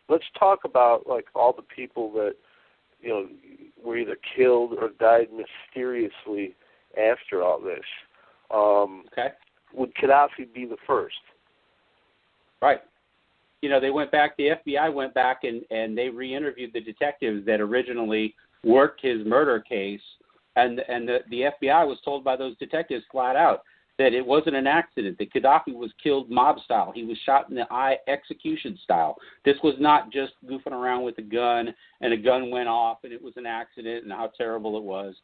let's talk about like all the people that were either killed or died mysteriously after all this. Okay. Would Kadafi be the first? Right. They went back. The FBI went back and they re-interviewed the detectives that originally worked his murder case, and the FBI was told by those detectives flat out that it wasn't an accident, that Kadafi was killed mob style. He was shot in the eye execution style. This was not just goofing around with a gun and a gun went off and it was an accident and how terrible it was.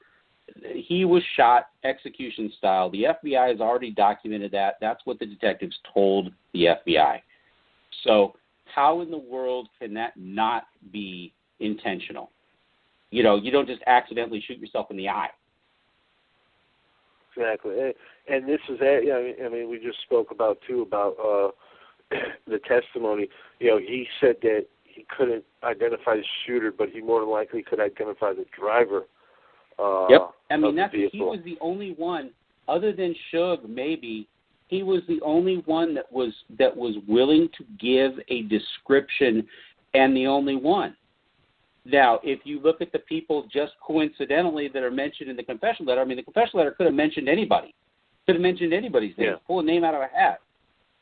He was shot execution style. The FBI has already documented that. That's what the detectives told the FBI. So how in the world can that not be intentional? You don't just accidentally shoot yourself in the eye. Exactly. And this is, I mean, we just spoke about the testimony. He said that he couldn't identify the shooter, but he more than likely could identify the driver. Yep. I mean, he was the only one, other than Suge, maybe, he was the only one that was willing to give a description, and the only one. Now, if you look at the people just coincidentally that are mentioned in the confession letter, I mean, the confession letter could have mentioned anybody. Could have mentioned anybody's name. Yeah. Pull a name out of a hat.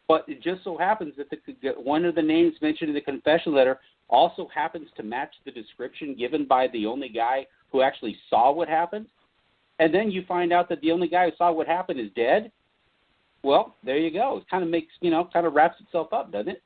But it just so happens that one of the names mentioned in the confession letter also happens to match the description given by the only guy who actually saw what happened. And then you find out that the only guy who saw what happened is dead. Well, there you go. It kind of makes, kind of wraps itself up, doesn't it?